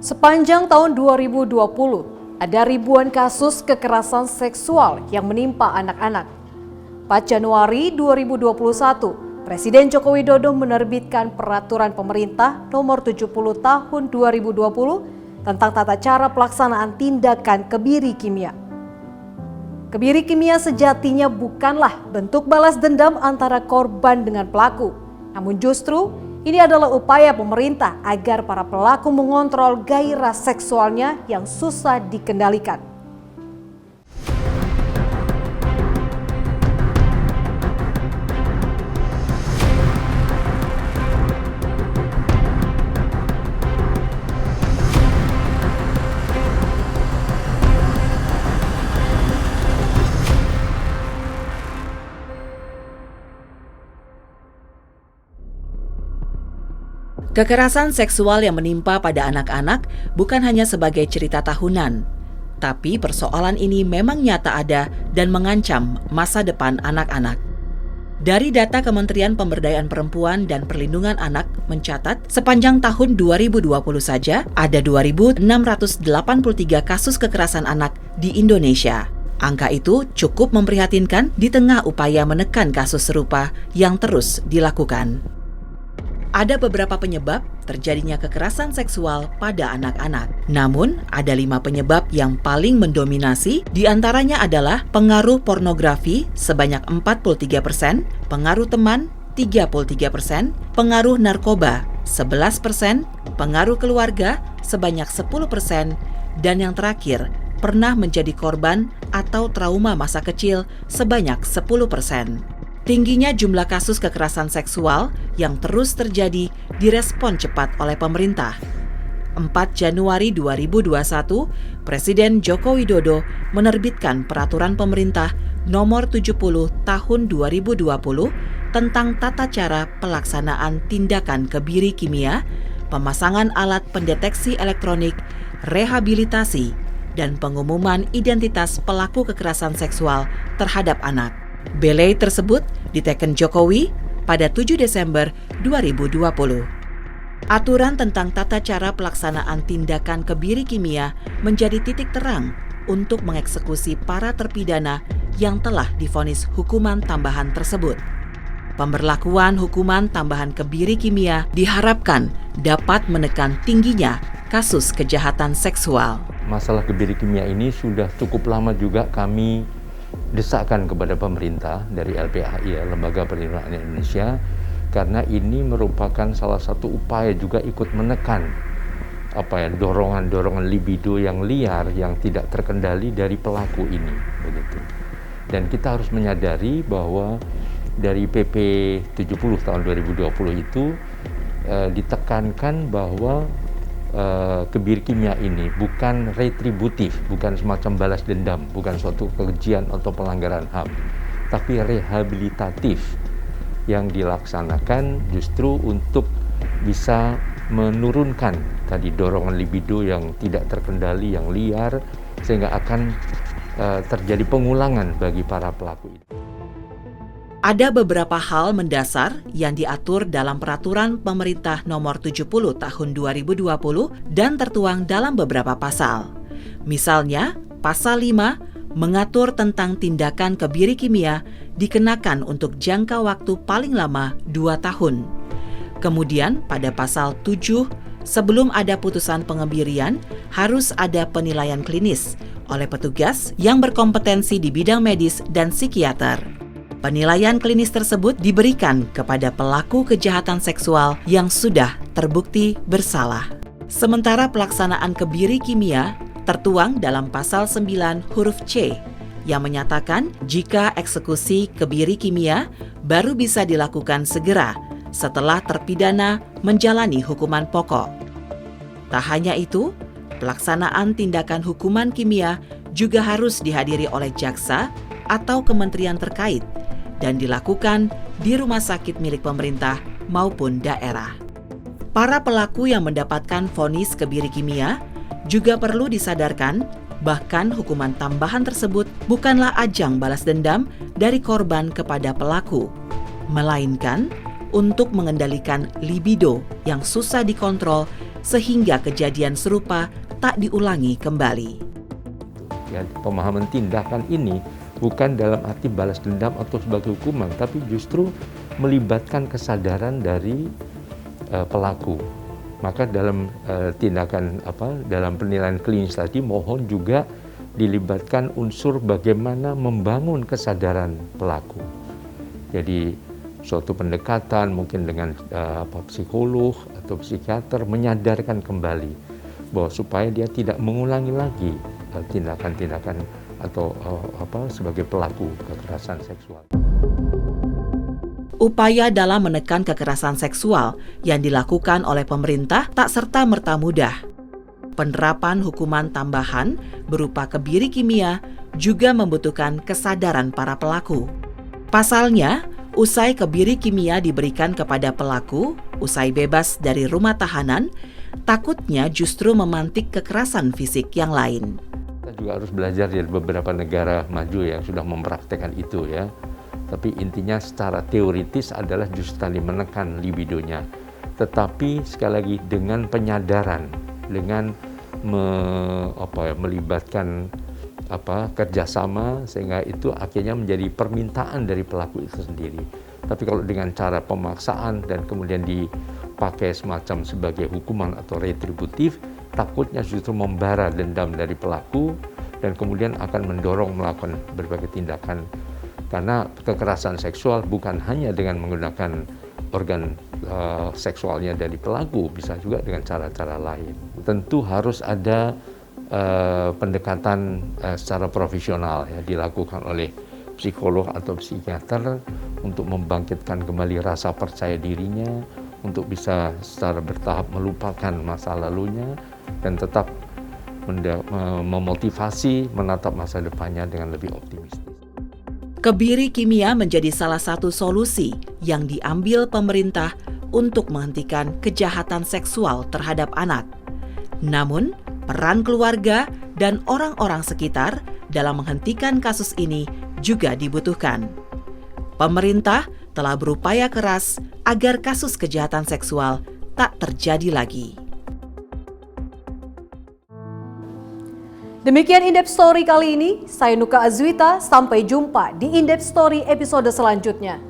Sepanjang tahun 2020, ada ribuan kasus kekerasan seksual yang menimpa anak-anak. 4 Januari 2021, Presiden Joko Widodo menerbitkan Peraturan Pemerintah Nomor 70 Tahun 2020 tentang tata cara pelaksanaan tindakan kebiri kimia. Kebiri kimia sejatinya bukanlah bentuk balas dendam antara korban dengan pelaku, namun justru ini adalah upaya pemerintah agar para pelaku mengontrol gairah seksualnya yang susah dikendalikan. Kekerasan seksual yang menimpa pada anak-anak bukan hanya sebagai cerita tahunan, tapi persoalan ini memang nyata ada dan mengancam masa depan anak-anak. Dari data Kementerian Pemberdayaan Perempuan dan Perlindungan Anak mencatat, sepanjang tahun 2020 saja ada 2.683 kasus kekerasan anak di Indonesia. Angka itu cukup memprihatinkan di tengah upaya menekan kasus serupa yang terus dilakukan. Ada beberapa penyebab terjadinya kekerasan seksual pada anak-anak. Namun, ada 5 penyebab yang paling mendominasi, diantaranya adalah pengaruh pornografi sebanyak 43%, pengaruh teman 33%, pengaruh narkoba 11%, pengaruh keluarga sebanyak 10%, dan yang terakhir, pernah menjadi korban atau trauma masa kecil sebanyak 10%. Tingginya jumlah kasus kekerasan seksual yang terus terjadi direspon cepat oleh pemerintah. 4 Januari 2021, Presiden Joko Widodo menerbitkan Peraturan Pemerintah Nomor 70 Tahun 2020 tentang tata cara pelaksanaan tindakan kebiri kimia, pemasangan alat pendeteksi elektronik, rehabilitasi, dan pengumuman identitas pelaku kekerasan seksual terhadap anak. Belei tersebut diteken Jokowi pada 7 Desember 2020. Aturan tentang tata cara pelaksanaan tindakan kebiri kimia menjadi titik terang untuk mengeksekusi para terpidana yang telah divonis hukuman tambahan tersebut. Pemberlakuan hukuman tambahan kebiri kimia diharapkan dapat menekan tingginya kasus kejahatan seksual. Masalah kebiri kimia ini sudah cukup lama juga kami desakan kepada pemerintah dari LPAI, Lembaga Perlindungan Anak Indonesia, karena ini merupakan salah satu upaya juga ikut menekan dorongan libido yang liar yang tidak terkendali dari pelaku ini, begitu. Dan kita harus menyadari bahwa dari PP 70 tahun 2020 itu ditekankan bahwa kebiri kimia ini bukan retributif, bukan semacam balas dendam, bukan suatu kekejian atau pelanggaran HAM, tapi rehabilitatif yang dilaksanakan justru untuk bisa menurunkan tadi dorongan libido yang tidak terkendali, yang liar, sehingga akan terjadi pengulangan bagi para pelaku itu. Ada beberapa hal mendasar yang diatur dalam Peraturan Pemerintah Nomor 70 Tahun 2020 dan tertuang dalam beberapa pasal. Misalnya, Pasal 5 mengatur tentang tindakan kebiri kimia dikenakan untuk jangka waktu paling lama 2 tahun. Kemudian pada Pasal 7, sebelum ada putusan pengebirian, harus ada penilaian klinis oleh petugas yang berkompetensi di bidang medis dan psikiater. Penilaian klinis tersebut diberikan kepada pelaku kejahatan seksual yang sudah terbukti bersalah. Sementara pelaksanaan kebiri kimia tertuang dalam Pasal 9 huruf C yang menyatakan jika eksekusi kebiri kimia baru bisa dilakukan segera setelah terpidana menjalani hukuman pokok. Tak hanya itu, pelaksanaan tindakan hukuman kimia juga harus dihadiri oleh jaksa atau kementerian terkait dan dilakukan di rumah sakit milik pemerintah maupun daerah. Para pelaku yang mendapatkan vonis kebiri kimia juga perlu disadarkan bahkan hukuman tambahan tersebut bukanlah ajang balas dendam dari korban kepada pelaku, melainkan untuk mengendalikan libido yang susah dikontrol sehingga kejadian serupa tak diulangi kembali. Ya, pemahaman tindakan ini bukan dalam arti balas dendam atau sebagai hukuman, tapi justru melibatkan kesadaran dari pelaku. Maka dalam tindakan dalam penilaian klinis tadi mohon juga dilibatkan unsur bagaimana membangun kesadaran pelaku. Jadi suatu pendekatan mungkin dengan psikolog atau psikiater menyadarkan kembali bahwa supaya dia tidak mengulangi lagi tindakan-tindakan atau sebagai pelaku kekerasan seksual. Upaya dalam menekan kekerasan seksual yang dilakukan oleh pemerintah tak serta-merta mudah. Penerapan hukuman tambahan berupa kebiri kimia juga membutuhkan kesadaran para pelaku. Pasalnya, usai kebiri kimia diberikan kepada pelaku, usai bebas dari rumah tahanan, takutnya justru memantik kekerasan fisik yang lain. Kita juga harus belajar dari beberapa negara maju yang sudah mempraktekkan itu ya. Tapi intinya secara teoritis adalah justru menekan libidonya. Tetapi sekali lagi dengan penyadaran, dengan melibatkan kerjasama sehingga itu akhirnya menjadi permintaan dari pelaku itu sendiri. Tapi kalau dengan cara pemaksaan dan kemudian dipakai semacam sebagai hukuman atau retributif, takutnya justru membara dendam dari pelaku dan kemudian akan mendorong melakukan berbagai tindakan. Karena kekerasan seksual bukan hanya dengan menggunakan organ seksualnya dari pelaku, bisa juga dengan cara-cara lain. Tentu harus ada pendekatan secara profesional ya, dilakukan oleh psikolog atau psikiater untuk membangkitkan kembali rasa percaya dirinya, untuk bisa secara bertahap melupakan masa lalunya dan tetap memotivasi menatap masa depannya dengan lebih optimistis. Kebiri kimia menjadi salah satu solusi yang diambil pemerintah untuk menghentikan kejahatan seksual terhadap anak. Namun, peran keluarga dan orang-orang sekitar dalam menghentikan kasus ini juga dibutuhkan. Pemerintah telah berupaya keras agar kasus kejahatan seksual tak terjadi lagi. Demikian In-Depth Story kali ini. Saya Nuka Azwita, sampai jumpa di In-Depth Story episode selanjutnya.